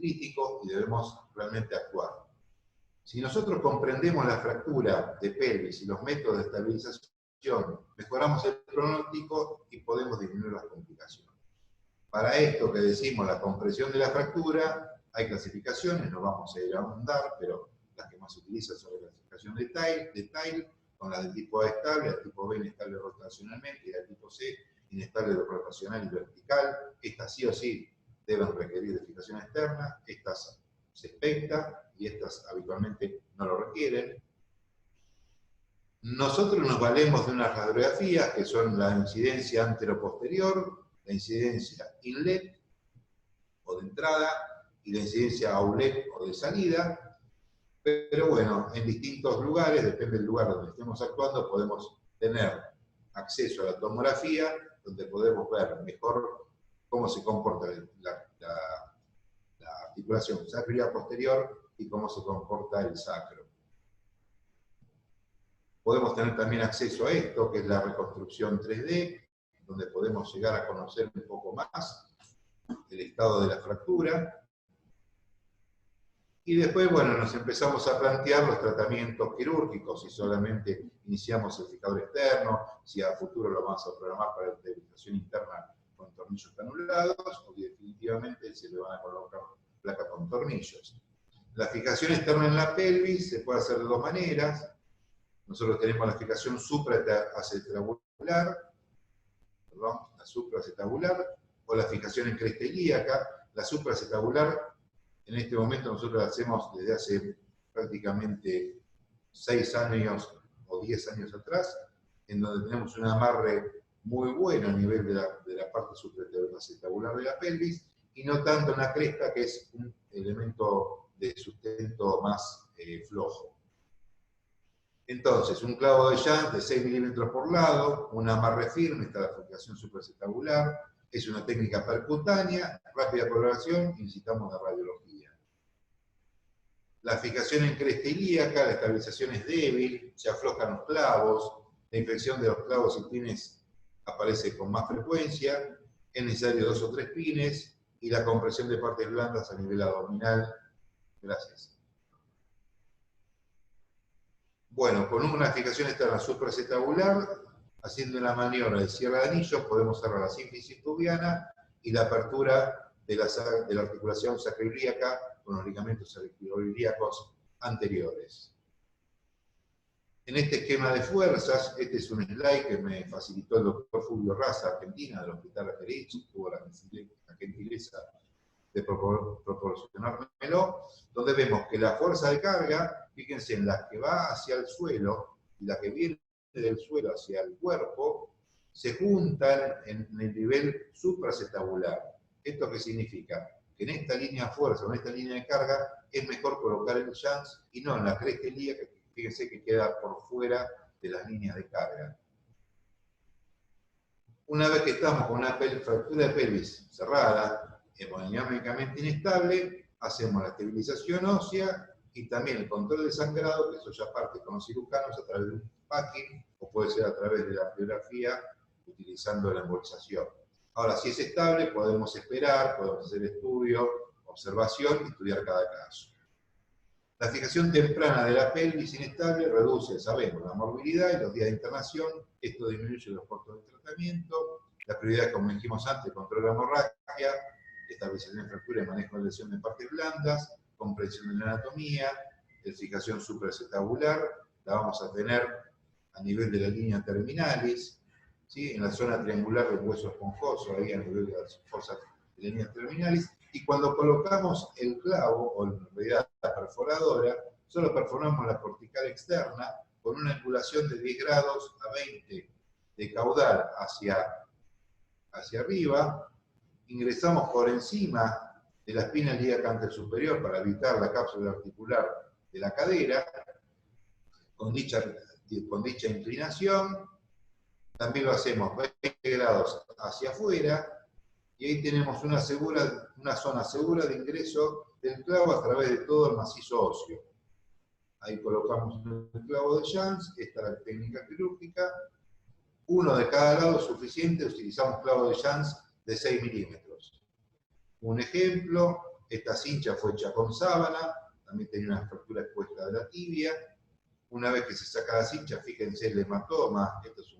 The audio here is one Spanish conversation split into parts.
crítico y debemos realmente actuar. Si nosotros comprendemos la fractura de pelvis y los métodos de estabilización, mejoramos el pronóstico y podemos disminuir las complicaciones. Para esto que decimos la compresión de la fractura, hay clasificaciones, no vamos a ir a ahondar, pero las que más se utilizan son la clasificación de Tile, con la del tipo A estable, el tipo B inestable rotacionalmente y el tipo C inestable rotacional y vertical. Estas sí o sí deben requerir de fijación externa, estas se expecta y estas habitualmente no lo requieren. Nosotros nos valemos de unas radiografías que son la incidencia antero-posterior, la incidencia inlet o de entrada y la incidencia outlet o de salida, pero bueno, en distintos lugares, depende del lugar donde estemos actuando, podemos tener acceso a la tomografía, donde podemos ver mejor cómo se comporta la articulación sacroiliaca posterior y cómo se comporta el sacro. Podemos tener también acceso a esto, que es la reconstrucción 3D, donde podemos llegar a conocer un poco más el estado de la fractura. Y después, bueno, nos empezamos a plantear los tratamientos quirúrgicos, si solamente iniciamos el fijador externo, si a futuro lo vamos a programar para la estabilización interna con tornillos canulados, o definitivamente se le van a colocar placas con tornillos. La fijación externa en la pelvis se puede hacer de dos maneras. Nosotros tenemos la fijación supraacetabular, o la fijación en cresta ilíaca. La supraacetabular, en este momento nosotros la hacemos desde hace prácticamente 6 años o 10 años atrás, en donde tenemos un amarre muy bueno a nivel de la parte supraacetabular de la pelvis, y no tanto en la cresta, que es un elemento de sustento más flojo. Entonces, un clavo de Jans de 6 milímetros por lado, un amarre firme, está la fijación supraacetabular, es una técnica percutánea, rápida coloración, incitamos la radiología. La fijación en cresta ilíaca, la estabilización es débil, se aflojan los clavos, la infección de los clavos y pines aparece con más frecuencia, es necesario 2 o 3 pines, y la compresión de partes blandas a nivel abdominal. Gracias. Bueno, con una fijación externa supraacetabular, haciendo una maniobra de cierre de anillos, podemos cerrar la sínfisis pubiana y la apertura de la articulación sacroiliaca con los ligamentos sacroiliacos anteriores. En este esquema de fuerzas, este es un slide que me facilitó el doctor Fulvio Raza, Argentina, del Hospital Ajerich, tuvo la gentileza de proporcionármelo, donde vemos que la fuerza de carga, fíjense, en la que va hacia el suelo y la que viene del suelo hacia el cuerpo, se juntan en el nivel supraacetabular. ¿Esto qué significa? Que en esta línea de fuerza, en esta línea de carga, es mejor colocar el Jans y no en la cresta ilíaca, que fíjense que queda por fuera de las líneas de carga. Una vez que estamos con una fractura de pelvis cerrada, hemodinámicamente inestable, hacemos la estabilización ósea y también el control de sangrado, que eso ya parte con los cirujanos a través de un packing, o puede ser a través de la angiografía utilizando la embolización. Ahora, si es estable, podemos esperar, podemos hacer estudio, observación y estudiar cada caso. La fijación temprana de la pelvis inestable reduce, sabemos, la morbilidad y los días de internación. Esto disminuye los costos de tratamiento. La prioridad, como dijimos antes, control de la hemorragia, estabilización de fractura y manejo de lesión de partes blandas, comprensión de la anatomía, fijación supraacetabular, la vamos a tener a nivel de la línea terminalis, ¿sí? En la zona triangular del hueso esponjoso, ahí a nivel de las fosas de la línea terminalis, y cuando colocamos el clavo, o en realidad la perforadora, solo perforamos la cortical externa con una angulación de 10 grados a 20 de caudal hacia arriba, ingresamos por encima de la espina ilíaca anterior superior para evitar la cápsula articular de la cadera, con dicha inclinación. También lo hacemos 20 grados hacia afuera, y ahí tenemos una zona segura de ingreso del clavo a través de todo el macizo óseo. Ahí colocamos el clavo de Jans, esta es la técnica quirúrgica. Uno de cada lado es suficiente, utilizamos clavo de Jans de 6 milímetros. Un ejemplo, Esta cincha fue hecha con sábana, también tenía una fractura expuesta de la tibia. Una vez que se saca la cincha, fíjense el hematoma, esto es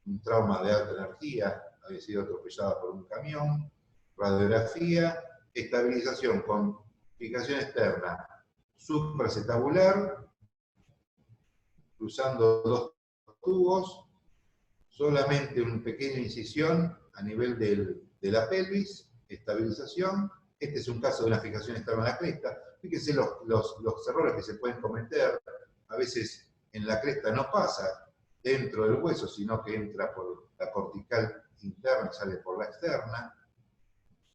un trauma de alta energía, había sido atropellada por un camión. Radiografía, estabilización con fijación externa supraacetabular, cruzando dos tubos, solamente una pequeña incisión a nivel de la pelvis, estabilización. Este es un caso de una fijación externa a la cresta. Fíjense los errores que se pueden cometer. A veces en la cresta no pasa dentro del hueso, sino que entra por la cortical interna y sale por la externa.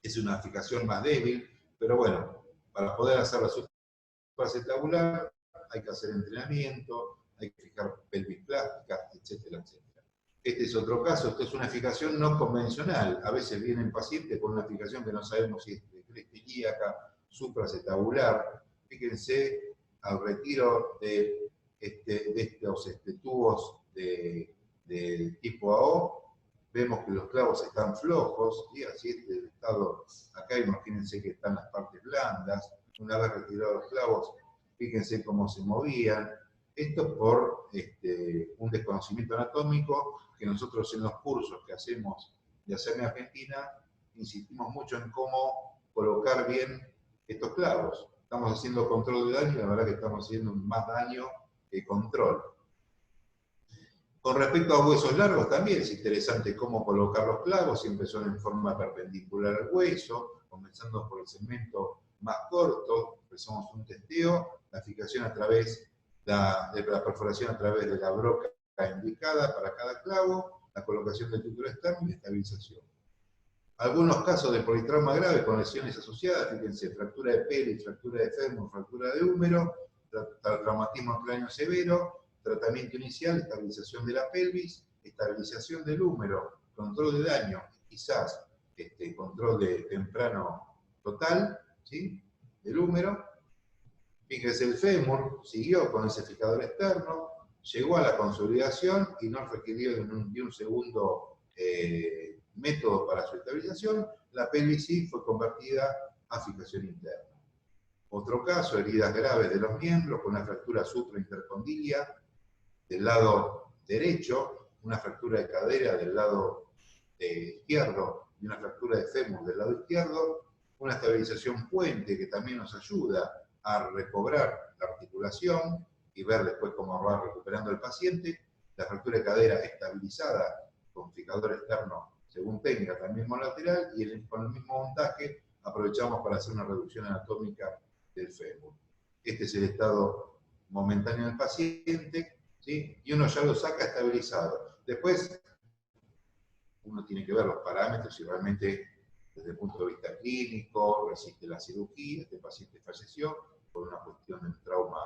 Es una fijación más débil, pero bueno, para poder hacer la supraacetabular hay que hacer entrenamiento, hay que fijar pelvis plástica, etcétera, etcétera. Este es otro caso, esto es una fijación no convencional. A veces vienen pacientes con una fijación que no sabemos si es de cresta ilíaca, supraacetabular. Fíjense al retiro de estos tubos de tipo AO, vemos que los clavos están flojos, ¿sí? Así es el estado. Acá imagínense que están las partes blandas. Una vez retirados los clavos, fíjense cómo se movían. Esto por un desconocimiento anatómico que nosotros en los cursos que hacemos de ASEME Argentina insistimos mucho en cómo colocar bien estos clavos. Estamos haciendo control de daño y la verdad que estamos haciendo más daño que control. Con respecto a huesos largos también es interesante cómo colocar los clavos, siempre son en forma perpendicular al hueso, comenzando por el segmento más corto, empezamos un testeo, la fijación a través de la perforación a través de la broca indicada para cada clavo, la colocación del tutor externo y estabilización. Algunos casos de politrauma grave con lesiones asociadas, fíjense, fractura de pelvis, fractura de fémur, fractura de húmero, traumatismo cráneo severo, tratamiento inicial, estabilización de la pelvis, estabilización del húmero, control de daño, quizás control de temprano total, ¿sí? Del húmero. Fíjense, el fémur siguió con ese fijador externo, llegó a la consolidación y no requirió de un segundo método para su estabilización. La pelvis sí fue convertida a fijación interna. Otro caso, heridas graves de los miembros con una fractura supraintercondilia del lado derecho, una fractura de cadera del lado izquierdo y una fractura de fémur del lado izquierdo, una estabilización puente que también nos ayuda a recobrar la articulación y ver después cómo va recuperando el paciente, la fractura de cadera estabilizada con fijador externo según técnica también monolateral y con el mismo montaje aprovechamos para hacer una reducción anatómica del fémur. Este es el estado momentáneo del paciente, ¿sí? Y uno ya lo saca estabilizado. Después, uno tiene que ver los parámetros y realmente, desde el punto de vista clínico, resiste la cirugía, este paciente falleció por una cuestión de trauma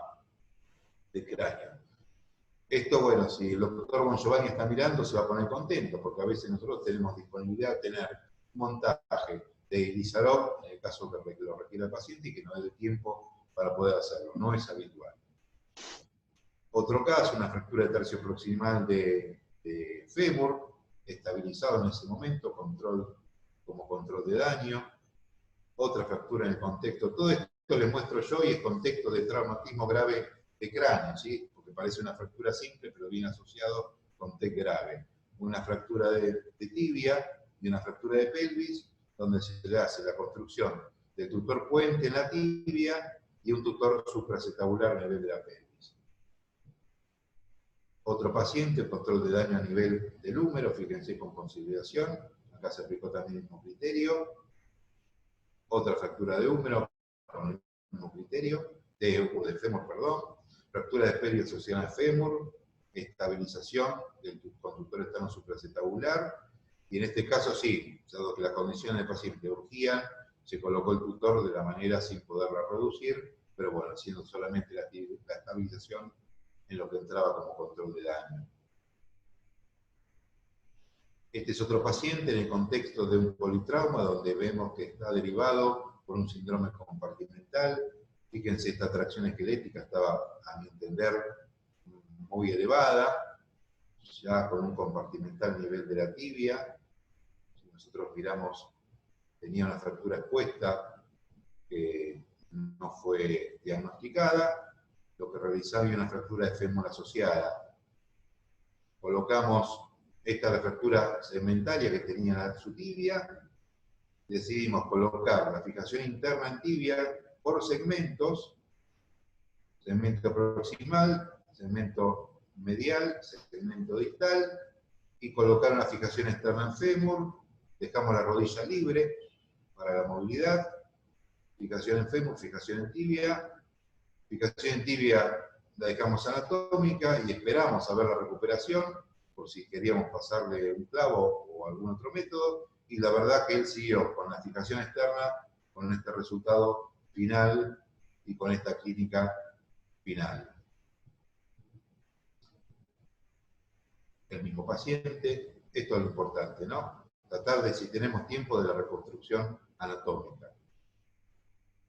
de cráneo. Esto, bueno, si el doctor Bon Giovanni está mirando, se va a poner contento, porque a veces nosotros tenemos disponibilidad de tener un montaje de Ilizarov, en el caso que lo requiera el paciente, y que no dé tiempo para poder hacerlo. No es habitual. Otro caso, una fractura de tercio proximal de fémur, estabilizado en ese momento, como control de daño. Otra fractura en el contexto. Todo esto les muestro yo y es contexto de traumatismo grave de cráneo, ¿sí? Porque parece una fractura simple, pero viene asociado con TEC grave. Una fractura de tibia y una fractura de pelvis, donde se le hace la construcción del tutor puente en la tibia y un tutor supraacetabular a nivel de la pelvis. Otro paciente, control de daño a nivel del húmero, fíjense con consolidación, acá se aplicó también el mismo criterio. Otra fractura de húmero con el mismo criterio, de fémur, perdón. Fractura de pelvis asociada al fémur, estabilización del conductor externo supraacetabular, y en este caso sí, dado que las condiciones del paciente urgían, se colocó el tutor de la manera sin poderla reducir, pero bueno, haciendo solamente la estabilización en lo que entraba como control de daño. Este es otro paciente en el contexto de un politrauma, donde vemos que está derivado por un síndrome compartimental. Fíjense, esta tracción esquelética estaba, a mi entender, muy elevada, ya con un compartimental a nivel de la tibia. Si nosotros miramos, tenía una fractura expuesta, fue diagnosticada. Lo que realizaba era una fractura de fémur asociada. Colocamos esta fractura segmentaria que tenía su tibia. Decidimos colocar la fijación interna en tibia por segmentos, segmento proximal, segmento medial, segmento distal, y colocar una fijación externa en fémur. Dejamos la rodilla libre para la movilidad. Fijación en fémur, fijación en tibia. Fijación en tibia la dejamos anatómica y esperamos a ver la recuperación, por si queríamos pasarle un clavo o algún otro método. Y la verdad que él siguió con la fijación externa, con este resultado final y con esta clínica final. El mismo paciente, esto es lo importante, ¿no? Tratar de, si tenemos tiempo, de la reconstrucción anatómica.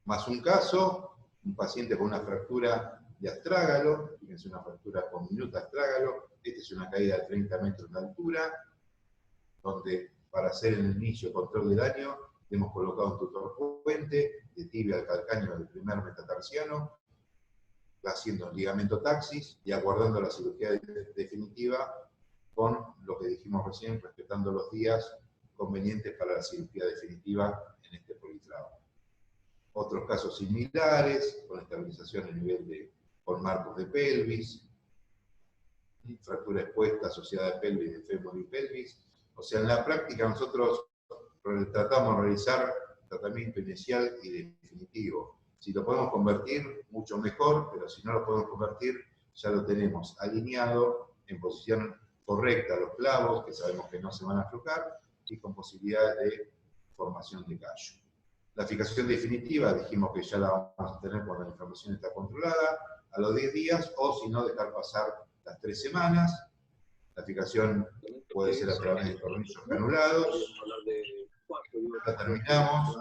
Más un caso, un paciente con una fractura de astrágalo, fíjense, una fractura con minuto astrágalo. Esta es una caída de 30 metros de altura, donde para hacer el inicio control de daño hemos colocado un tutor puente de tibia al calcáneo del primer metatarsiano, haciendo el ligamento taxis y aguardando la cirugía definitiva con lo que dijimos recién, respetando los días convenientes para la cirugía definitiva en este politrauma. Otros casos similares, con estabilización a nivel con marcos de pelvis, fractura expuesta asociada a pelvis, de fémur y pelvis. O sea, en la práctica nosotros tratamos de realizar tratamiento inicial y definitivo. Si lo podemos convertir, mucho mejor, pero si no lo podemos convertir, ya lo tenemos alineado en posición correcta los clavos, que sabemos que no se van a aflojar, y con posibilidades de formación de callo. La fijación definitiva dijimos que ya la vamos a tener cuando la inflamación está controlada, a los 10 días, o si no, dejar pasar las 3 semanas. La fijación puede ser a través de tornillos canulados. Ya terminamos.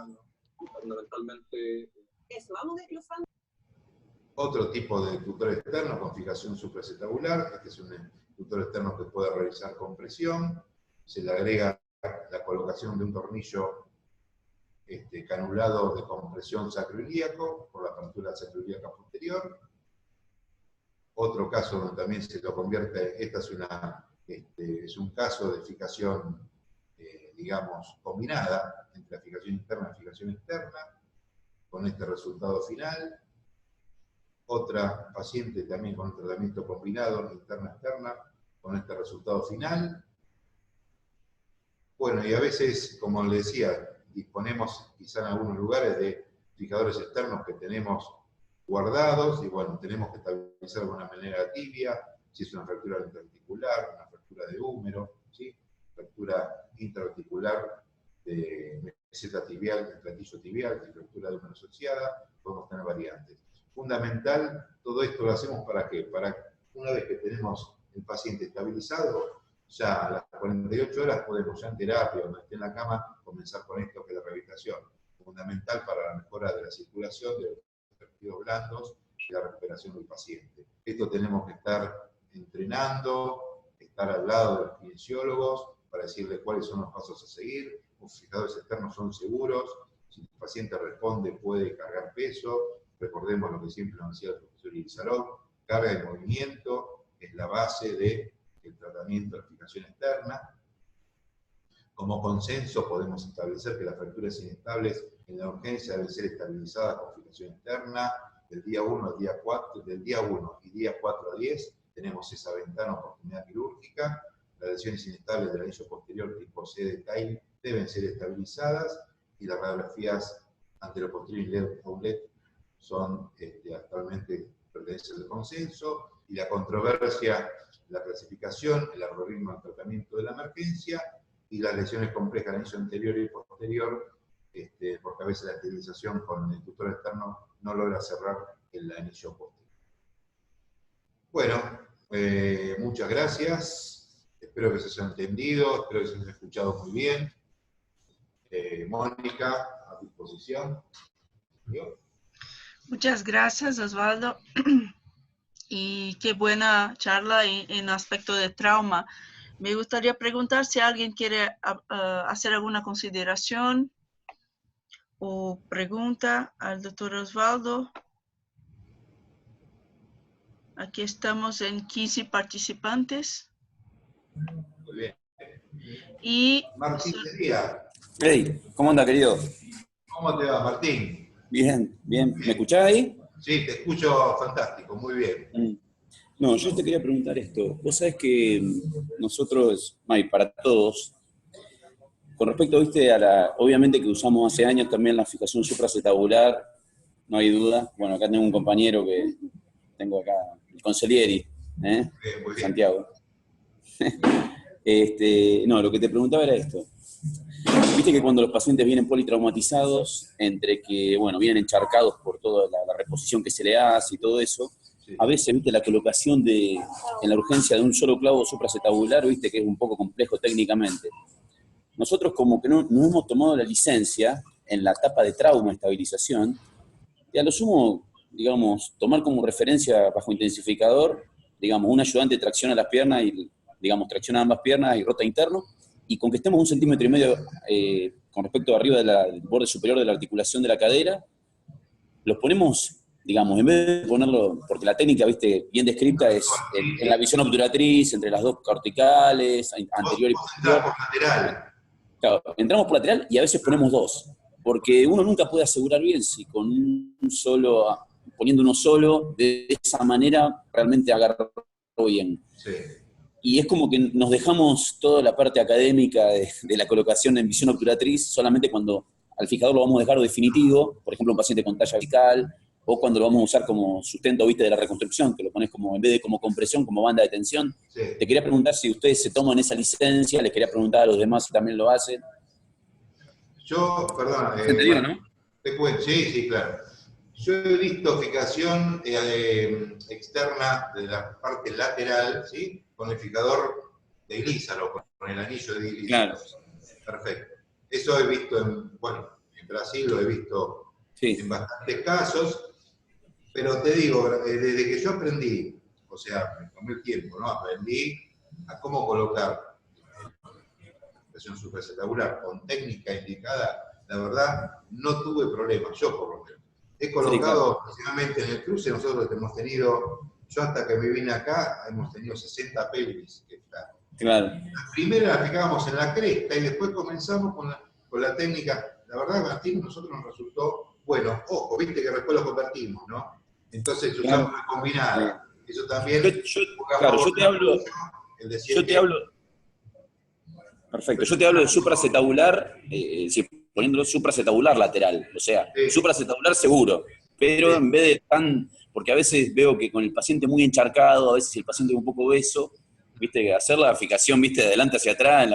Otro tipo de tutor externo con fijación supraacetabular. Este es un tutor externo que puede realizar compresión. Se le agrega la colocación de un tornillo canulado de compresión sacroilíaco por la apertura sacroilíaca posterior. Otro caso donde también se lo convierte, es un caso de fijación, digamos, combinada entre la fijación interna y la fijación externa, con este resultado final. Otra paciente también con un tratamiento combinado, interna-externa, con este resultado final. Bueno, y a veces, como les decía, disponemos quizá en algunos lugares de fijadores externos que tenemos guardados, y bueno, tenemos que estabilizar de alguna manera la tibia, si es una fractura interarticular, una fractura de húmero, ¿sí? Fractura intraarticular de meseta tibial, de platillo tibial, de fractura de húmero asociada, podemos tener variantes. Fundamental, todo esto lo hacemos ¿para qué? Para una vez que tenemos el paciente estabilizado, ya a las 48 horas podemos, ya en terapia, cuando esté en la cama, comenzar con esto que es la rehabilitación. Fundamental para la mejora de la circulación, de los tejidos blandos y la recuperación del paciente. Esto tenemos que estar entrenando, estar al lado de los kinesiólogos para decirles cuáles son los pasos a seguir. Los fijadores externos son seguros. Si el paciente responde, puede cargar peso. Recordemos lo que siempre nos decía el profesor Irizarov, carga y movimiento es la base del tratamiento de la fijación externa. Como consenso podemos establecer que las fracturas inestables en la urgencia deben ser estabilizadas con fijación externa. Del día 1 al día 4, del día 1 y día 4 a 10 tenemos esa ventana de oportunidad quirúrgica. Las lesiones inestables del anillo posterior tipo C de Tain deben ser estabilizadas y las radiografías anteroposterior y LED son actualmente pertenecen al consenso, y la controversia, la clasificación, el algoritmo de tratamiento de la emergencia y las lesiones complejas del anillo anterior y posterior, porque a veces la esterilización con el tutor externo no logra cerrar el anillo posterior. Bueno, muchas gracias, espero que se haya entendido, espero que se haya escuchado muy bien. Mónica, a disposición. ¿Yo? Muchas gracias, Osvaldo. Y qué buena charla en aspecto de trauma. Me gustaría preguntar si alguien quiere hacer alguna consideración o pregunta al doctor Osvaldo. Aquí estamos en 15 participantes. Muy bien. Y Martín Díaz. Hey, ¿cómo anda, querido? ¿Cómo te va, Martín? Bien, bien. ¿Me escuchás ahí? Sí, te escucho fantástico, muy bien. No, yo te quería preguntar esto. Vos sabés que nosotros, para todos, con respecto, viste, obviamente que usamos hace años también la fijación supracetabular, no hay duda. Bueno, acá tengo un compañero que tengo acá, el Conselieri, Muy bien. Santiago. No, lo que te preguntaba era esto. Viste que cuando los pacientes vienen politraumatizados, entre que, bueno, vienen encharcados por toda la reposición que se le hace y todo eso, Sí. a veces, viste, la colocación en la urgencia de un solo clavo supracetabular, viste, que es un poco complejo técnicamente. Nosotros como que no hemos tomado la licencia en la etapa de trauma estabilización, y a lo sumo, digamos, tomar como referencia bajo intensificador, digamos, un ayudante tracciona las piernas y, digamos, tracciona ambas piernas y rota interno, y con que estemos 1,5 centímetros con respecto a arriba del borde superior de la articulación de la cadera, los ponemos, digamos, en vez de ponerlo, porque la técnica, viste, bien descrita es en la visión obturatriz, entre las dos corticales, anterior y posterior. Por lateral. Claro, entramos por lateral y a veces ponemos dos, porque uno nunca puede asegurar bien si con poniendo uno solo, de esa manera realmente agarró bien. Sí. Y es como que nos dejamos toda la parte académica de la colocación en visión obturatriz solamente cuando al fijador lo vamos a dejar definitivo, por ejemplo, un paciente con talla vertical, o cuando lo vamos a usar como sustento, viste, de la reconstrucción, que lo pones como, en vez de como compresión, como banda de tensión. Sí. Te quería preguntar si ustedes se toman esa licencia, les quería preguntar a los demás si también lo hacen. Yo, perdón. ¿Se entendió, no? Te cuento, sí, claro. Yo he visto fijación externa de la parte lateral, ¿sí? Con el fijador de Glísaro, con el anillo de Glísaro. Claro. Perfecto. Eso he visto en Brasil lo he visto en bastantes casos, pero te digo, desde que yo aprendí, o sea, me tomé el tiempo, ¿no? Aprendí a cómo colocar presión supracetabular con técnica indicada, la verdad, no tuve problemas, yo por lo menos. He colocado aproximadamente en el cruce, nosotros hemos tenido, yo hasta que me vine acá, hemos tenido 60 pelvis. Claro. La primera la aplicábamos en la cresta y después comenzamos con la técnica. La verdad, Martín, a nosotros nos resultó bueno. Ojo, viste que después lo convertimos, ¿no? Entonces usamos una combinada. Eso también. Yo te hablo. Perfecto. Yo te hablo de supracetabular, poniéndolo supracetabular lateral, o sea, supracetabular seguro, pero en vez de porque a veces veo que con el paciente muy encharcado, a veces el paciente un poco obeso, viste, hacer la fijación, viste, de adelante hacia atrás,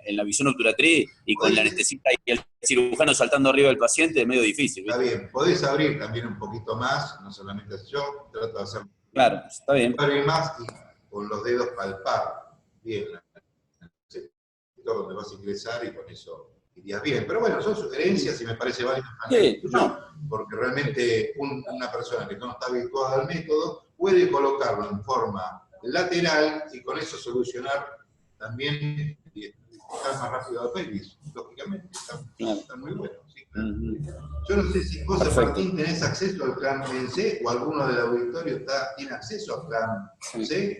en la visión obturatriz, y con la anestesista y el cirujano saltando arriba del paciente, es medio difícil, ¿viste? Está bien, podés abrir también un poquito más, no solamente yo, trato de hacer. Claro, está bien. Abrir más y con los dedos palpar bien el sector donde vas a ingresar y con eso irías bien. Pero bueno, son sugerencias y me parece válido porque realmente una persona que no está habituada al método puede colocarlo en forma lateral y con eso solucionar también y estar más rápido a pelvis, lógicamente. Está muy bueno. ¿Sí? Yo no sé si vos, Martín, tenés acceso al plan C o alguno del auditorio tiene acceso al plan C.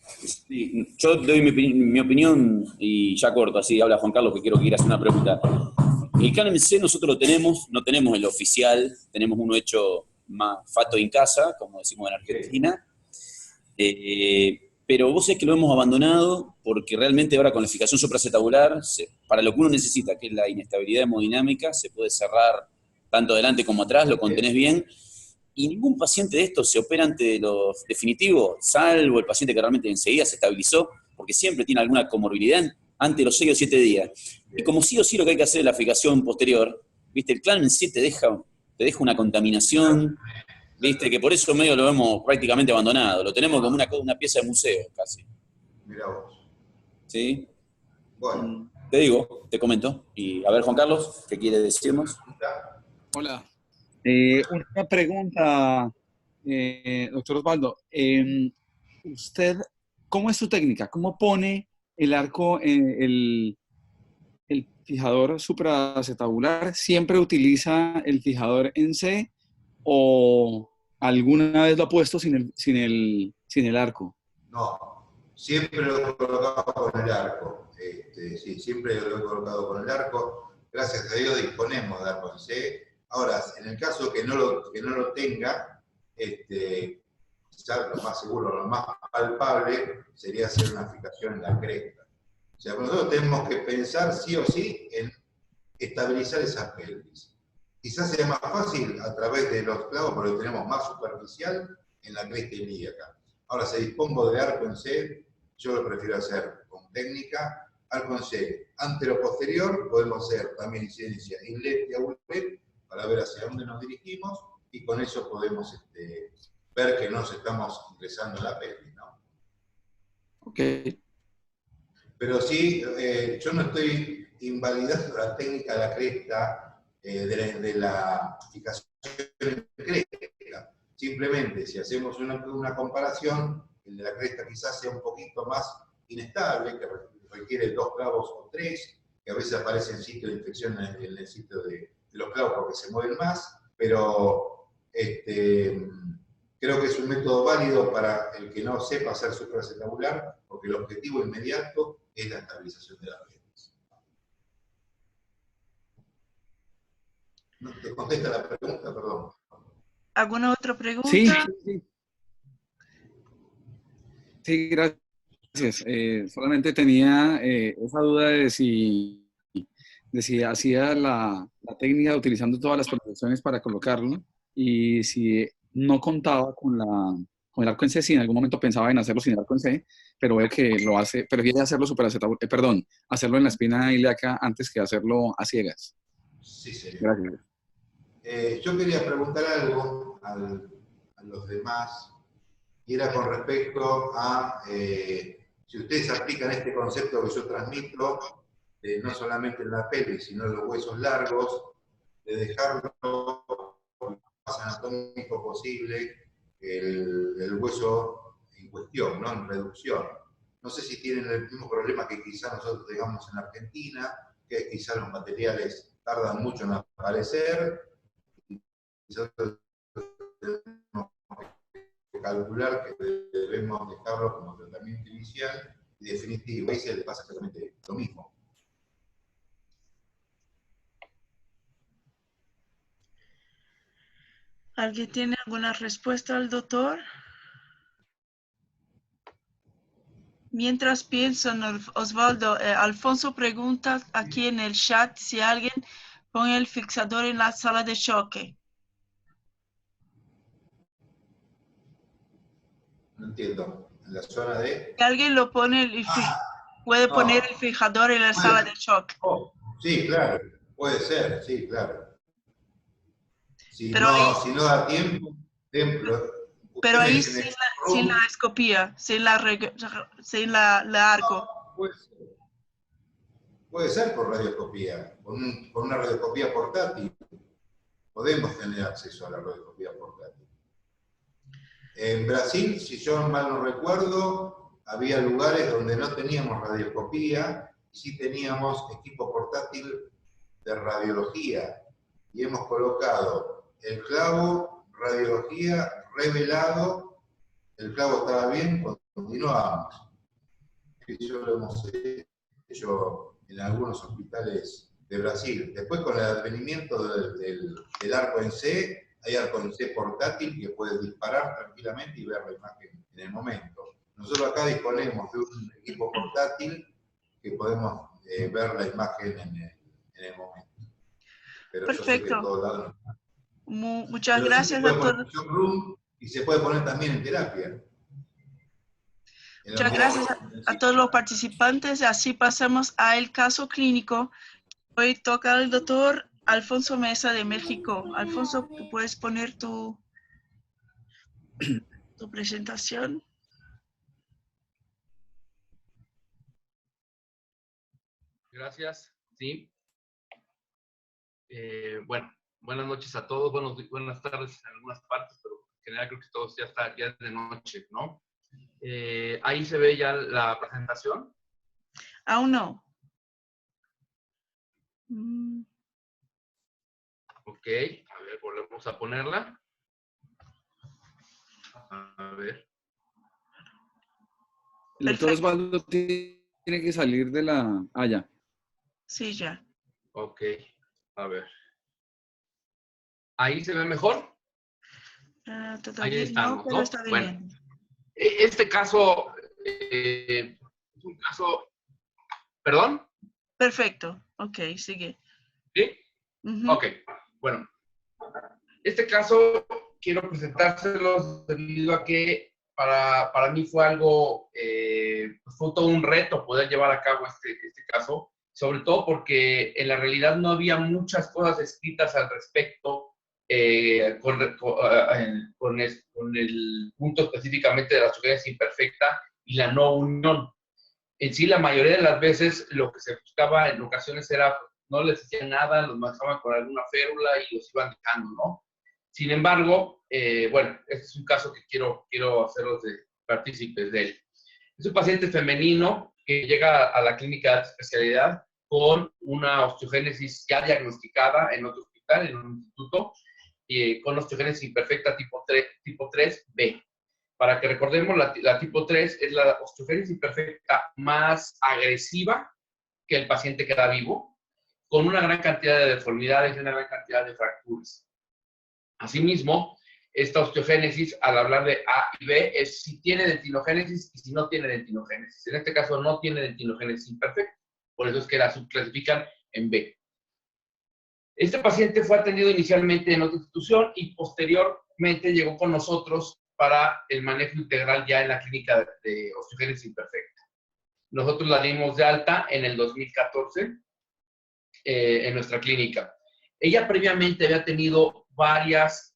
Sí, yo doy mi opinión y ya corto, así habla Juan Carlos, que quiero que quiera hacer una pregunta. El Canon C nosotros lo tenemos, no tenemos el oficial, tenemos uno hecho más fato en casa, como decimos en Argentina, pero vos sabés que lo hemos abandonado porque realmente ahora con la fijación supracetabular, para lo que uno necesita, que es la inestabilidad hemodinámica, se puede cerrar tanto adelante como atrás, lo contenés bien, y ningún paciente de estos se opera ante los definitivos, salvo el paciente que realmente enseguida se estabilizó, porque siempre tiene alguna comorbilidad antes de los 6 o 7 días. Y como sí o sí lo que hay que hacer es la fijación posterior, ¿viste? El Clan en sí te deja una contaminación, ¿viste? Que por eso medio lo hemos prácticamente abandonado. Lo tenemos como una pieza de museo, casi. Mirá vos. ¿Sí? Bueno. Te digo, te comento. Y a ver, Juan Carlos, ¿qué quiere decirnos? Hola. Una pregunta, doctor Osvaldo. Usted, ¿cómo es su técnica? ¿Cómo pone el arco, el fijador supracetabular siempre utiliza el fijador en C o alguna vez lo ha puesto sin el arco? No, siempre lo he colocado con el arco. Sí, siempre lo he colocado con el arco. Gracias a Dios disponemos de arco en C. Ahora, en el caso que no lo tenga, quizás lo más seguro, lo más palpable, sería hacer una fijación en la cresta. O sea, nosotros tenemos que pensar sí o sí en estabilizar esa pelvis. Quizás sea más fácil a través de los clavos, porque lo tenemos más superficial en la cresta ilíaca. Ahora, si dispongo de arco en C, yo lo prefiero hacer con técnica. Arco en C, antero-posterior, podemos hacer también incidencia inlet y outlet, para ver hacia dónde nos dirigimos, y con eso podemos ver que nos estamos ingresando en la pelvis, ¿no? Ok. Pero sí, yo no estoy invalidando la técnica de la cresta, de la fijación en cresta. Simplemente, si hacemos una comparación, el de la cresta quizás sea un poquito más inestable, que requiere 2 clavos o 3, que a veces aparecen sitios de infección en el sitio de los clavos porque se mueven más, pero creo que es un método válido para el que no sepa hacer supracetabular, porque el objetivo inmediato es la estabilización de la pelvis. ¿No te contesta la pregunta? Perdón. ¿Alguna otra pregunta? Sí, gracias. Solamente tenía esa duda de si hacía la técnica utilizando todas las protecciones para colocarlo y si no contaba con el arco en C, si en algún momento pensaba en hacerlo sin arco en C, pero veo que lo hace, prefiere hacerlo hacerlo en la espina ilíaca antes que hacerlo a ciegas. Sí, señor. Gracias. Yo quería preguntar algo a los demás, y era con respecto a si ustedes aplican este concepto que yo transmito, no solamente en la pelvis, sino en los huesos largos, de dejarlo lo más anatómico posible, el hueso en cuestión, ¿no? En reducción. No sé si tienen el mismo problema que quizá nosotros tengamos en Argentina, que quizá los materiales tardan mucho en aparecer, y nosotros tenemos que calcular que debemos dejarlo como tratamiento inicial y definitivo. Ahí se le pasa exactamente lo mismo. ¿Alguien tiene alguna respuesta al doctor? Mientras pienso, Osvaldo, Alfonso pregunta aquí en el chat si alguien pone el fixador en la sala de choque. No entiendo. En la zona de... Si alguien lo pone, puede poner el fijador en la sala de choque. Oh, sí, claro. Puede ser, sí, claro. Si Pero no da tiempo, pero ahí ustedes sin la escopía, sin la arco. Puede ser por radioscopía, con una radioscopía portátil. Podemos tener acceso a la radioscopía portátil. En Brasil, si yo mal no recuerdo, había lugares donde no teníamos radioscopía, y sí teníamos equipo portátil de radiología. Y hemos colocado el clavo, radiología, revelado, el clavo estaba bien, continuamos. Eso lo hemos hecho en algunos hospitales de Brasil. Después, con el advenimiento del arco en C, hay arco en C portátil que puede disparar tranquilamente y ver la imagen en el momento. Nosotros acá disponemos de un equipo portátil que podemos ver la imagen en el momento. Pero yo sé que en todos lados no. Muchas gracias a todos. Y se puede poner también en terapia. Muchas gracias a todos los participantes. Así pasamos al caso clínico. Hoy toca al doctor Alfonso Mesa de México. Alfonso, ¿tú puedes poner tu presentación? Gracias, sí. Bueno, buenas noches a todos, buenas tardes en algunas partes, pero en general creo que todos ya es de noche, ¿no? Ahí se ve ya la presentación. Aún no. Mm, Ok, a ver, volvemos a ponerla. A ver. El doctor Perfecto. Osvaldo tiene que salir de la... Ah, ya. Sí, ya. Ok, a ver. ¿Ahí se ve mejor? Ah, Ahí todavía no, estamos, pero ¿no? está Bueno, bien. este caso es un caso, ¿perdón? Perfecto. Ok, sigue. ¿Sí? Ujú. Ok, bueno. Este caso quiero presentárselos debido a que para mí fue algo, pues fue todo un reto poder llevar a cabo este caso, sobre todo porque en la realidad no había muchas cosas escritas al respecto con el punto específicamente de la osteogénesis imperfecta y la no unión. En sí, la mayoría de las veces lo que se buscaba en ocasiones era, no les decían nada, los manejaban con alguna férula y los iban dejando, ¿no? Sin embargo, bueno, este es un caso que quiero hacerlos de partícipes de él. Es un paciente femenino que llega a la clínica de especialidad con una osteogénesis ya diagnosticada en otro hospital, en un instituto, con osteogénesis imperfecta tipo 3B. Para que recordemos, la tipo 3 es la osteogénesis imperfecta más agresiva que el paciente queda vivo, con una gran cantidad de deformidades y una gran cantidad de fracturas. Asimismo, esta osteogénesis, al hablar de A y B, es si tiene dentinogénesis y si no tiene dentinogénesis. En este caso, no tiene dentinogénesis imperfecta. Por eso es que la subclasifican en B. Este paciente fue atendido inicialmente en otra institución y posteriormente llegó con nosotros para el manejo integral ya en la clínica de osteogénesis imperfecta. Nosotros la dimos de alta en el 2014 en nuestra clínica. Ella previamente había tenido varias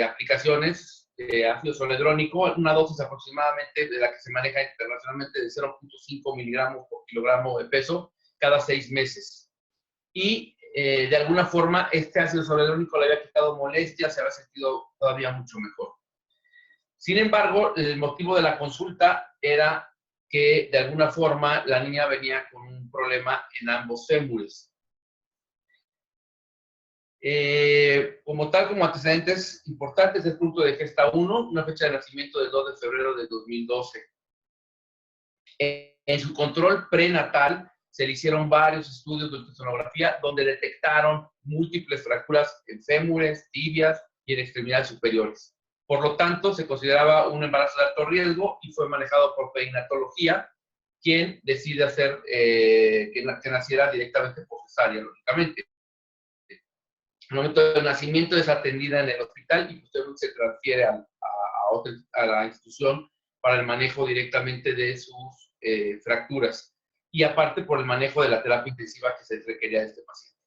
aplicaciones de ácido zoledrónico, una dosis aproximadamente de la que se maneja internacionalmente de 0.5 miligramos por kilogramo de peso cada 6 meses. Y de alguna forma este ácido zoledrónico le había quitado molestias, se había sentido todavía mucho mejor. Sin embargo, el motivo de la consulta era que de alguna forma la niña venía con un problema en ambos fémures. Como tal, como antecedentes importantes, el punto de gesta 1, una fecha de nacimiento del 2 de febrero de 2012. En su control prenatal se le hicieron varios estudios de ultrasonografía donde detectaron múltiples fracturas en fémures, tibias y en extremidades superiores. Por lo tanto, se consideraba un embarazo de alto riesgo y fue manejado por perinatología, quien decide hacer que naciera directamente por cesárea, lógicamente. El momento del nacimiento es atendida en el hospital y posteriormente se transfiere a la institución para el manejo directamente de sus fracturas y aparte por el manejo de la terapia intensiva que se requería de este paciente.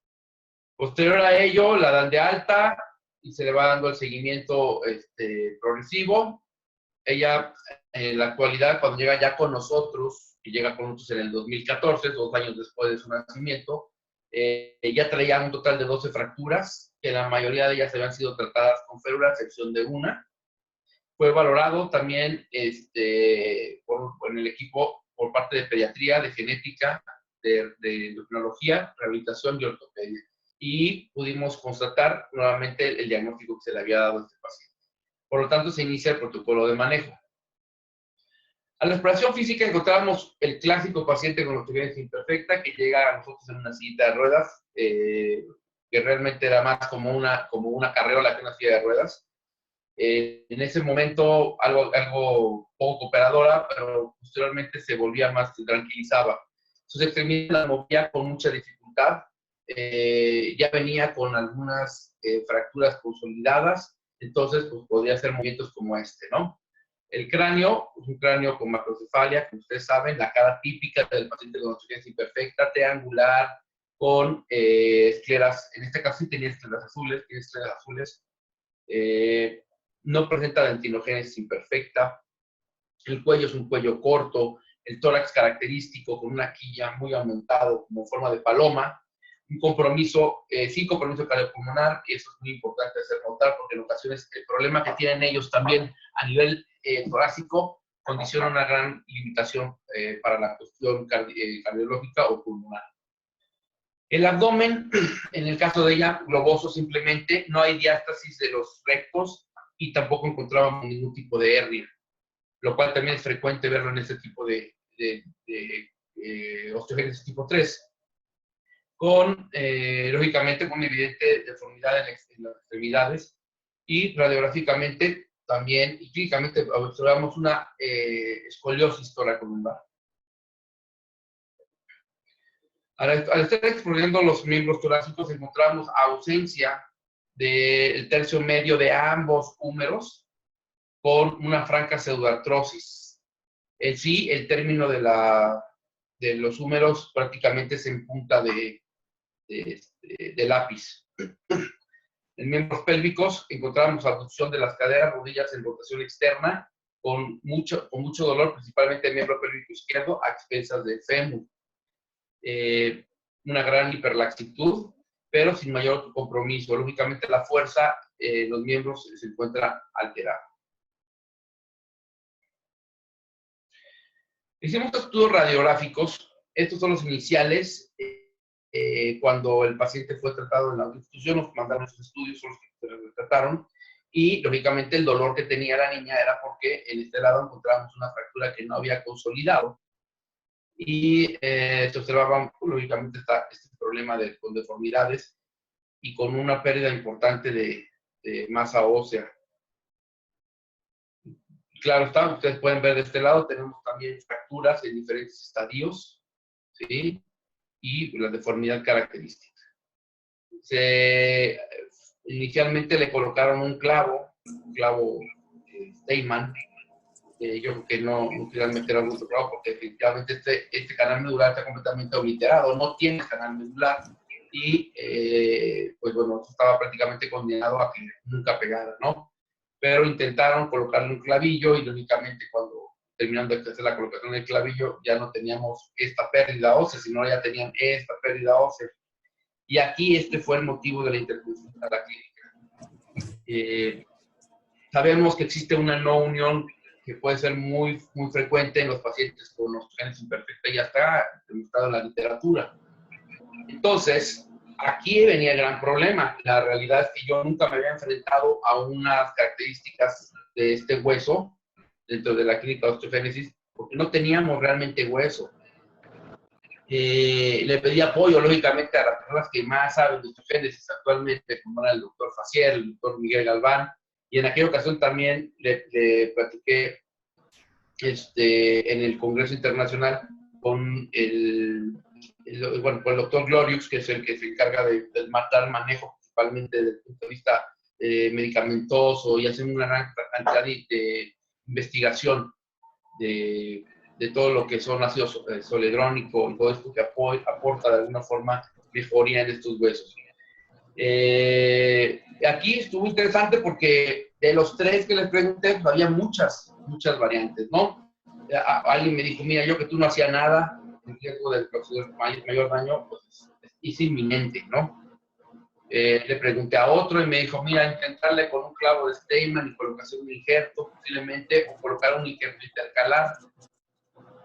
Posterior a ello, la dan de alta y se le va dando el seguimiento progresivo. Ella, en la actualidad, cuando llega ya con nosotros, y llega con nosotros en el 2014, 2 años después de su nacimiento, ya traía un total de 12 fracturas, que la mayoría de ellas habían sido tratadas con férula, a excepción de una. Fue valorado también en el equipo por parte de pediatría, de genética, de endocrinología, rehabilitación y ortopedia. Y pudimos constatar nuevamente el diagnóstico que se le había dado a este paciente. Por lo tanto, se inicia el protocolo de manejo. A la exploración física encontramos el clásico paciente con osteogénesis imperfecta que llega a nosotros en una sillita de ruedas, que realmente era más como una carreola que una silla de ruedas. En ese momento algo poco cooperadora, pero posteriormente se volvía más, se tranquilizaba. Sus extremidades las movía con mucha dificultad, ya venía con algunas fracturas consolidadas, entonces pues podía hacer movimientos como este, ¿no? El cráneo es un cráneo con macrocefalia, como ustedes saben, la cara típica del paciente con osteogénesis imperfecta, triangular, con escleras, en este caso sí tenía escleras azules, no presenta dentinogénesis imperfecta, el cuello es un cuello corto, el tórax característico con una quilla muy aumentado como forma de paloma, un compromiso, sin compromiso cardiopulmonar, y eso es muy importante hacer notar porque en ocasiones el problema que tienen ellos también a nivel torácico condiciona una gran limitación para la cuestión cardiológica o pulmonar. El abdomen, en el caso de ella, globoso simplemente, no hay diástasis de los rectos y tampoco encontrábamos ningún tipo de hernia, lo cual también es frecuente verlo en este tipo de osteogénesis tipo 3, con, lógicamente, con evidente deformidad en las extremidades, y radiográficamente también, y clínicamente observamos una escoliosis toracolumbar. Al estar explorando los miembros torácicos, encontramos ausencia del tercio medio de ambos húmeros con una franca pseudoartrosis. En sí, el término de los húmeros prácticamente se empunta de lápiz. En miembros pélvicos encontramos abducción de las caderas, rodillas en rotación externa, con mucho dolor, principalmente en el miembro pélvico izquierdo, a expensas del fémur. Una gran hiperlaxitud, pero sin mayor compromiso. Lógicamente la fuerza en los miembros se encuentra alterada. Hicimos estudios radiográficos. Estos son los iniciales. Cuando el paciente fue tratado en la institución, nos mandaron los estudios, son los que se trataron, y lógicamente el dolor que tenía la niña era porque en este lado encontramos una fractura que no había consolidado, y se observaba lógicamente este problema con deformidades y con una pérdida importante de masa ósea. Claro está, ustedes pueden ver de este lado, tenemos también fracturas en diferentes estadios, ¿sí? Y la deformidad característica. Inicialmente le colocaron un clavo Steinmann. Yo creo que no querían meter algún otro clavo porque efectivamente este canal medular está completamente obliterado, no tiene canal medular, y pues bueno, estaba prácticamente condenado a que nunca pegara, ¿no? Pero intentaron colocarle un clavillo, y lógicamente cuando terminando de hacer la colocación del clavillo ya no teníamos esta pérdida ósea, sino ya tenían esta pérdida ósea. Y aquí este fue el motivo de la intervención a la clínica. Sabemos que existe una no unión que puede ser muy frecuente en los pacientes con osteogénesis imperfecta, y ya está demostrado en la literatura. Entonces, aquí venía el gran problema. La realidad es que yo nunca me había enfrentado a unas características de este hueso dentro de la clínica de osteogénesis, porque no teníamos realmente hueso. Le pedí apoyo, lógicamente, a las personas que más saben de osteogénesis actualmente, como era el doctor Facier, el doctor Miguel Galván, y en aquella ocasión también le platiqué en el Congreso Internacional con el doctor Gloriux, que es el que se encarga de dar manejo principalmente desde el punto de vista medicamentoso, y hacer una gran cantidad de investigación de todo lo que son ácidos zoledrónico y todo esto que aporta de alguna forma mejoría en estos huesos. Aquí estuvo interesante porque de los 3 que les pregunté, pues había muchas variantes, ¿no? Alguien me dijo, mira, yo que tú no hacía nada, el riesgo de mayor daño pues, es inminente, ¿no? Le pregunté a otro y me dijo, mira, intentarle con un clavo de Steinmann y colocación de un injerto, posiblemente, o colocar un injerto intercalar.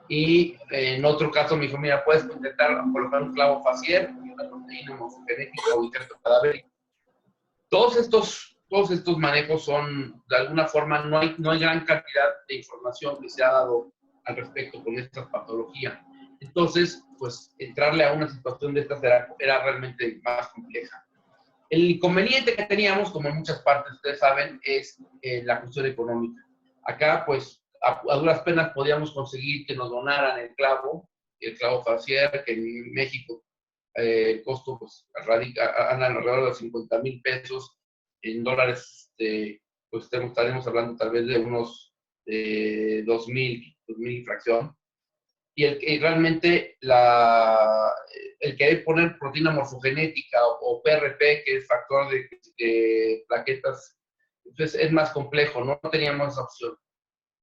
Y en otro caso me dijo, mira, puedes intentar colocar un clavo Facier y una proteína morfogenética o injerto cadavérico. Todos estos manejos son, de alguna forma, no hay gran cantidad de información que se ha dado al respecto con esta patología. Entonces, pues, entrarle a una situación de estas era realmente más compleja. El inconveniente que teníamos, como en muchas partes, ustedes saben, es la cuestión económica. Acá, pues, a duras penas podíamos conseguir que nos donaran el clavo Facier, que en México el costo pues, anda alrededor de 50,000 pesos. En dólares, pues estaremos hablando tal vez de unos 2,000 y fracción. Y realmente el querer poner proteína morfogenética o PRP, que es factor de plaquetas, pues es más complejo, no teníamos esa opción.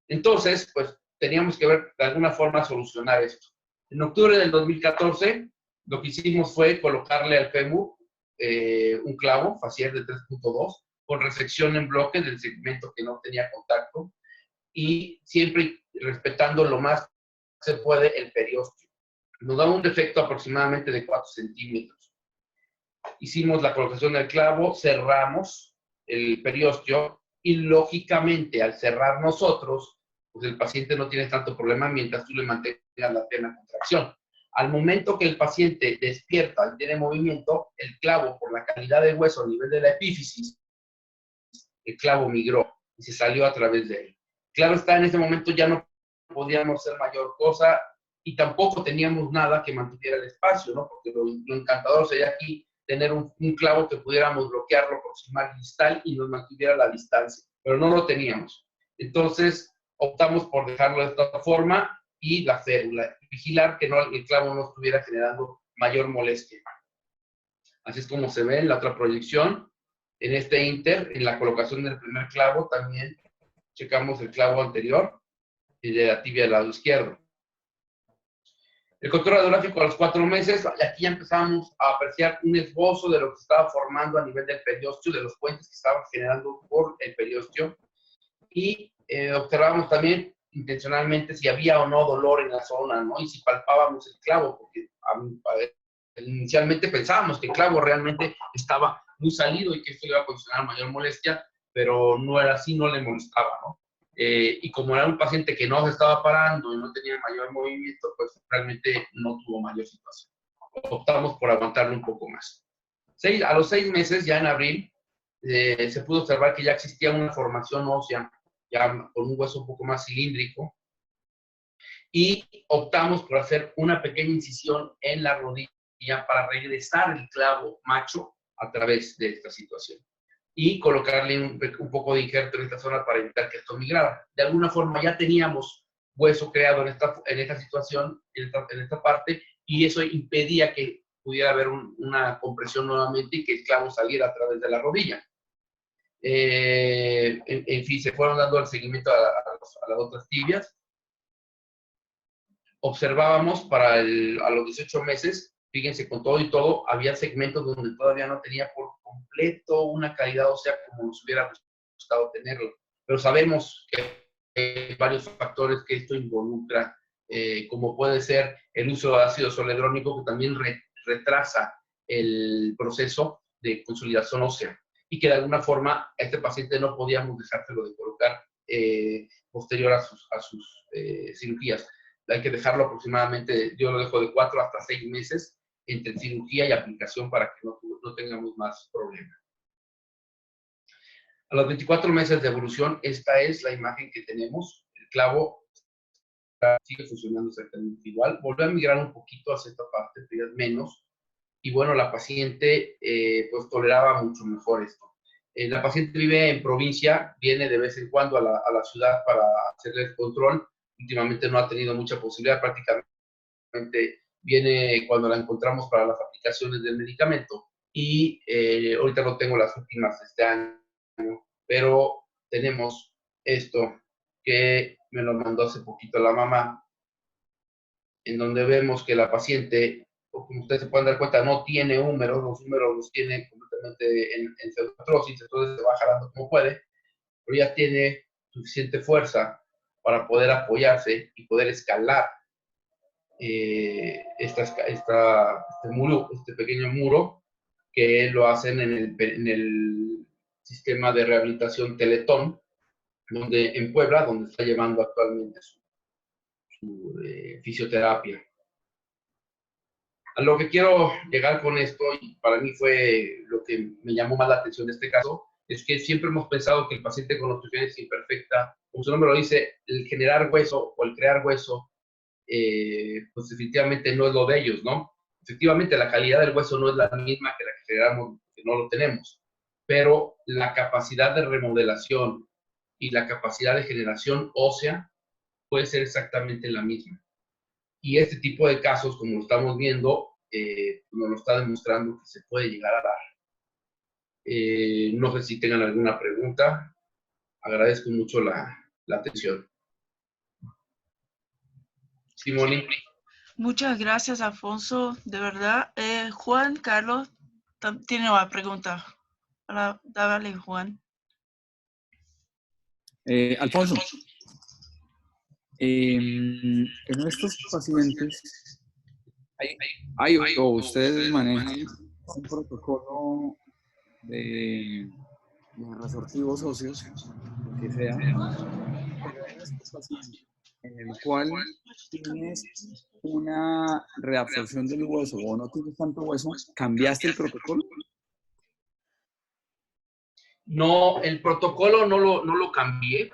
Entonces, pues teníamos que ver de alguna forma solucionar esto. En octubre del 2014, lo que hicimos fue colocarle al fémur un clavo Facier de 3.2 con resección en bloque del segmento que no tenía contacto, y siempre respetando lo más que se puede el periósteo. Nos da un defecto aproximadamente de 4 centímetros. hicimos la colocación del clavo, cerramos el periósteo y lógicamente al cerrar nosotros, pues el paciente no tiene tanto problema mientras tú le mantengas la plena contracción. Al momento que el paciente despierta y tiene movimiento, el clavo, por la calidad del hueso a nivel de la epífisis, el clavo migró y se salió a través de él. Claro está, en ese momento ya no podíamos hacer mayor cosa y tampoco teníamos nada que mantuviera el espacio, ¿no? Porque lo encantador sería aquí tener un clavo que pudiéramos bloquearlo proximal distal y nos mantuviera la distancia, pero no lo teníamos. Entonces, optamos por dejarlo de esta forma y la férula, vigilar que el clavo no estuviera generando mayor molestia. Así es como se ve en la otra proyección. En este inter, en la colocación del primer clavo, también checamos el clavo anterior y de la tibia del lado izquierdo. El control radiográfico a los 4 meses, y aquí ya empezamos a apreciar un esbozo de lo que se estaba formando a nivel del periósteo, de los puentes que estaban generando por el periósteo, y observamos también intencionalmente si había o no dolor en la zona, ¿no? Y si palpábamos el clavo, porque inicialmente pensábamos que el clavo realmente estaba muy salido y que esto iba a ocasionar mayor molestia, pero no era así, no le molestaba, ¿no? Y como era un paciente que no se estaba parando y no tenía mayor movimiento, pues realmente no tuvo mayor situación. Optamos por aguantarlo un poco más. A los 6 meses, ya en abril, se pudo observar que ya existía una formación ósea, ya con un hueso un poco más cilíndrico, y optamos por hacer una pequeña incisión en la rodilla para regresar el clavo macho a través de esta situación y colocarle un poco de injerto en esta zona para evitar que esto migrara. De alguna forma ya teníamos hueso creado en esta situación, en esta parte, y eso impedía que pudiera haber una compresión nuevamente y que el clavo saliera a través de la rodilla. En fin, se fueron dando el seguimiento a las otras tibias. Observábamos a los 18 meses, fíjense, con todo y todo, había segmentos donde todavía no tenía por completo una calidad ósea como nos hubiera gustado tenerlo. Pero sabemos que hay varios factores que esto involucra, como puede ser el uso de ácido zoledrónico, que también retrasa el proceso de consolidación ósea, y que de alguna forma a este paciente no podíamos dejárselo de colocar posterior a sus cirugías. Hay que dejarlo aproximadamente, yo lo dejo de 4 hasta 6 meses entre cirugía y aplicación para que no tengamos más problemas. A los 24 meses de evolución, esta es la imagen que tenemos. El clavo sigue funcionando exactamente igual. Volvió a migrar un poquito hacia esta parte, pero ya menos. Y bueno, la paciente pues toleraba mucho mejor esto. La paciente vive en provincia, viene de vez en cuando a la ciudad para hacerle el control. Últimamente no ha tenido mucha posibilidad, prácticamente viene cuando la encontramos para las aplicaciones del medicamento. Y ahorita no tengo las últimas de este año, pero tenemos esto que me lo mandó hace poquito la mamá, en donde vemos que la paciente, como ustedes se pueden dar cuenta, no tiene húmeros, los húmeros los tiene completamente en pseudoartrosis, entonces se va jalando como puede, pero ya tiene suficiente fuerza para poder apoyarse y poder escalar este pequeño muro que lo hacen en el sistema de rehabilitación Teletón, en Puebla, donde está llevando actualmente su fisioterapia. A lo que quiero llegar con esto, y para mí fue lo que me llamó más la atención de este caso, es que siempre hemos pensado que el paciente con osteogénesis imperfecta, como su nombre lo dice, el generar hueso o el crear hueso, pues definitivamente no es lo de ellos, ¿no? Efectivamente, la calidad del hueso no es la misma que la que generamos, que no lo tenemos, pero la capacidad de remodelación y la capacidad de generación ósea puede ser exactamente la misma. Y este tipo de casos, como lo estamos viendo, nos lo está demostrando que se puede llegar a dar. No sé si tengan alguna pregunta. Agradezco mucho la atención. Simón. Muchas gracias, Alfonso. De verdad. Juan Carlos tiene una pregunta. Dale, Juan. Alfonso, en estos pacientes, ustedes manejan un protocolo de resortivos óseos, lo que sea, pero en este paciente en el cual tienes una reabsorción del hueso o no tienes tanto hueso, ¿cambiaste el protocolo? No, el protocolo no lo cambié.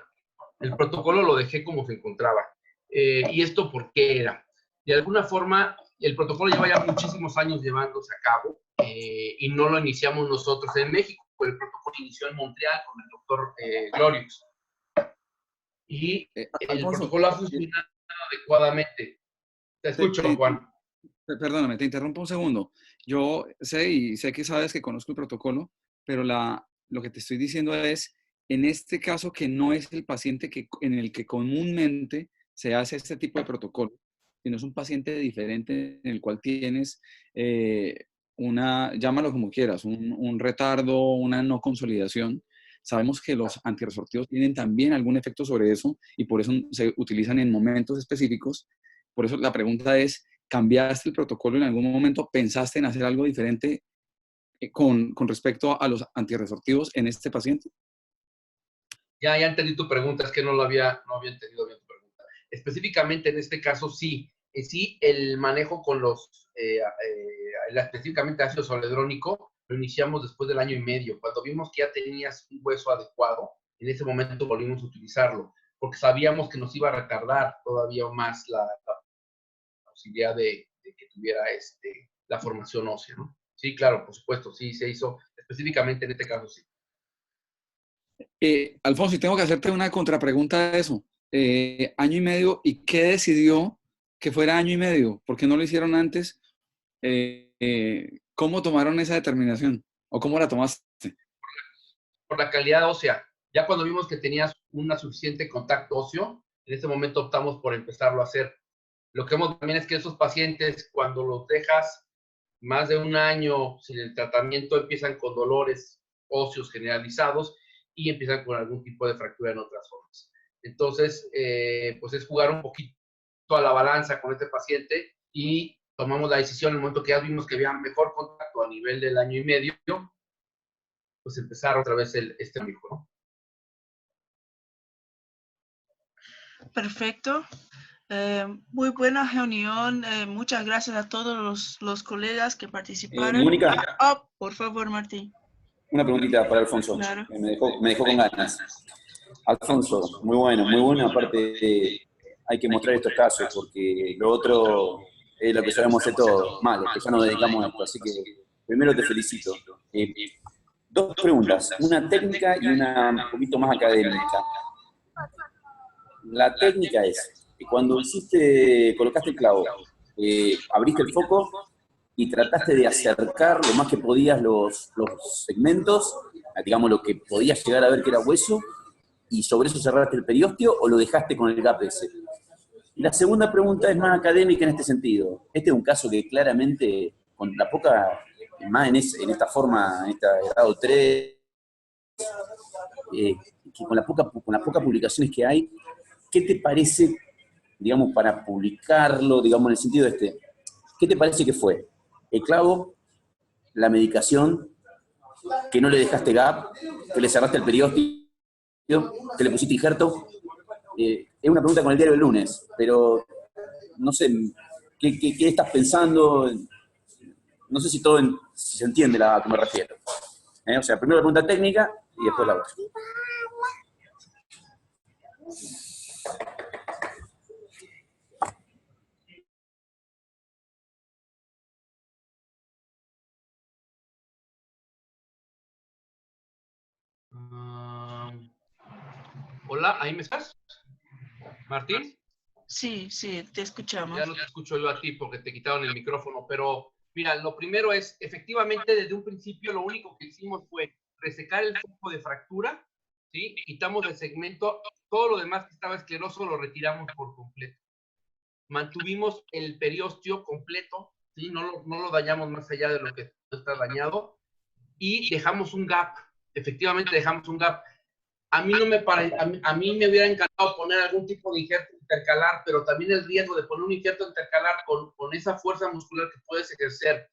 El protocolo lo dejé como se encontraba. ¿Y esto por qué era? De alguna forma, el protocolo lleva ya muchísimos años llevándose a cabo y no lo iniciamos nosotros en México. El protocolo inició en Montreal con el doctor Glorius. Y el Alfonso, protocolo ha funcionado adecuadamente. Te escucho, Juan. Perdóname, te interrumpo un segundo. Yo sé que sabes que conozco el protocolo, pero lo que te estoy diciendo es, en este caso que no es el paciente en el que comúnmente se hace este tipo de protocolo, sino es un paciente diferente en el cual tienes llámalo como quieras, un retardo, una no consolidación. Sabemos que los antirresortivos tienen también algún efecto sobre eso y por eso se utilizan en momentos específicos. Por eso la pregunta es, ¿cambiaste el protocolo en algún momento? ¿Pensaste en hacer algo diferente con respecto a los antirresortivos en este paciente? Ya entendí tu pregunta, es que no había entendido bien tu pregunta. Específicamente en este caso, sí. Sí, el manejo con específicamente ácido zoledrónico, lo iniciamos después del 1 año y medio. Cuando vimos que ya tenías un hueso adecuado, en ese momento volvimos a utilizarlo, porque sabíamos que nos iba a retardar todavía más la posibilidad de que tuviera la formación ósea, ¿no? Sí, claro, por supuesto, sí se hizo, específicamente en este caso, sí. Alfonso, y tengo que hacerte una contrapregunta a eso. 1 año y medio, ¿y qué decidió que fuera 1 año y medio? ¿Por qué no lo hicieron antes? ¿Cómo tomaron esa determinación? ¿O cómo la tomaste? Por la calidad ósea. Ya cuando vimos que tenías un suficiente contacto óseo, en ese momento optamos por empezarlo a hacer. Lo que vemos también es que esos pacientes, cuando los dejas más de 1 año sin el tratamiento, empiezan con dolores óseos generalizados y empiezan con algún tipo de fractura en otras zonas. Entonces, pues es jugar un poquito a la balanza con este paciente y tomamos la decisión en el momento que ya vimos que había mejor contacto a nivel del 1 año y medio, pues empezar otra vez este manejo, ¿no? Perfecto. Muy buena reunión. Muchas gracias a todos los colegas que participaron. Mónica. Por favor, Martín. Una preguntita para Alfonso. Claro. Me dejó con ganas. Alfonso, muy bueno. Aparte, hay que mostrar estos casos porque lo otro es lo que sabemos hacer todos, mal, que ya nos dedicamos a esto. Así que primero te felicito. Dos preguntas, una técnica y una un poquito más académica. La técnica es que cuando colocaste el clavo, abriste el foco y trataste de acercar lo más que podías los segmentos, digamos lo que podías llegar a ver que era hueso, y sobre eso cerraste el periósteo o lo dejaste con el gap ese. Y la segunda pregunta es más académica en este sentido. Este es un caso que claramente, con la poca, más en esta forma, en esta grado 3, que con las pocas publicaciones que hay, ¿qué te parece, digamos, para publicarlo, digamos, en el sentido qué te parece que fue? ¿El clavo, la medicación, que no le dejaste gap, que le cerraste el periósteo, que le pusiste injerto? Es una pregunta con el diario del lunes, pero no sé, ¿qué estás pensando? No sé si si se entiende a lo que me refiero. O sea, primero la pregunta técnica y después la otra. Hola, ¿ahí me estás? ¿Martín? Sí, te escuchamos. Ya no te escucho yo a ti porque te quitaron el micrófono, pero mira, lo primero es, efectivamente, desde un principio lo único que hicimos fue resecar el foco de fractura, ¿sí? Quitamos el segmento, todo lo demás que estaba escleroso lo retiramos por completo. Mantuvimos el periósteo completo, ¿sí? No lo dañamos más allá de lo que está dañado y dejamos un gap, efectivamente dejamos un gap. A mí me hubiera encantado poner algún tipo de injerto intercalar, pero también el riesgo de poner un injerto intercalar con esa fuerza muscular que puedes ejercer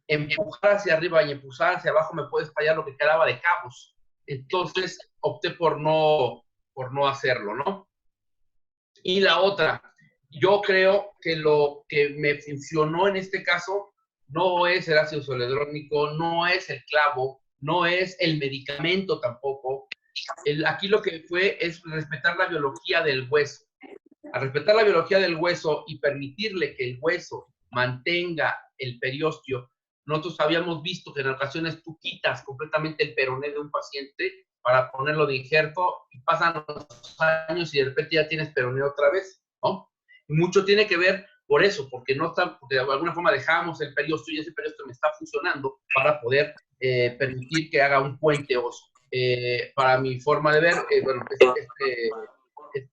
empujar hacia arriba y empujar hacia abajo me puede fallar lo que quedaba de cabos. Entonces opté por no hacerlo, ¿no? Y la otra, yo creo que lo que me funcionó en este caso no es el ácido zoledrónico, no es el clavo, no es el medicamento tampoco. Aquí lo que fue es respetar la biología del hueso. Al respetar la biología del hueso y permitirle que el hueso mantenga el periósteo, nosotros habíamos visto que en ocasiones tú quitas completamente el peroné de un paciente para ponerlo de injerto y pasan los años y de repente ya tienes peroné otra vez, ¿no? Y mucho tiene que ver por eso, porque de alguna forma dejamos el periósteo y ese periósteo me está funcionando para poder permitir que haga un puente óseo. Para mi forma de ver, bueno, esto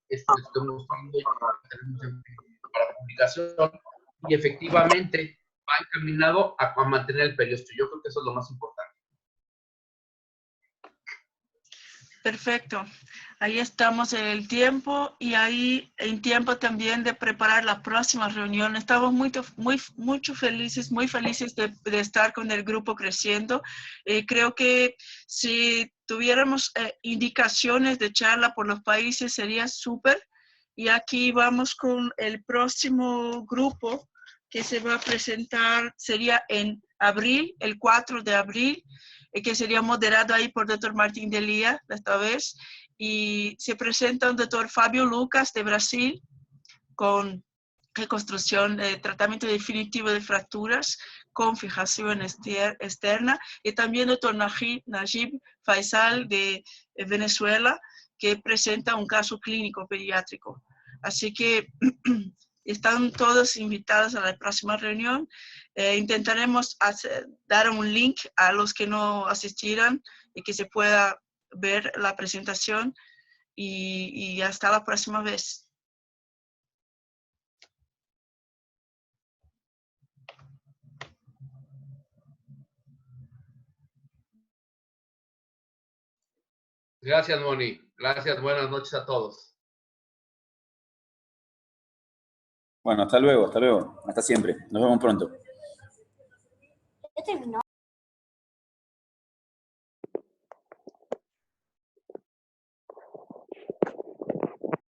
estamos para publicación y efectivamente va encaminado a mantener el periósteo. Yo creo que eso es lo más importante. Perfecto. Ahí estamos en el tiempo y ahí en tiempo también de preparar la próxima reunión. Estamos muy felices de estar con el grupo creciendo. Creo que si tuviéramos indicaciones de charla por los países sería súper. Y aquí vamos con el próximo grupo que se va a presentar, sería en abril, el 4 de abril, que sería moderado ahí por Dr. Martín Delia, esta vez, y se presenta un Dr. Fábio Lucas de Brasil con reconstrucción, tratamiento definitivo de fracturas con fijación externa, y también Dr. Najib Faisal de Venezuela, que presenta un caso clínico pediátrico. Así que están todos invitados a la próxima reunión. Intentaremos dar un link a los que no asistieran y que se pueda ver la presentación y hasta la próxima vez. Gracias, Moni. Gracias, buenas noches a todos. Bueno, hasta luego, hasta siempre. Nos vemos pronto. ¿Ya terminó?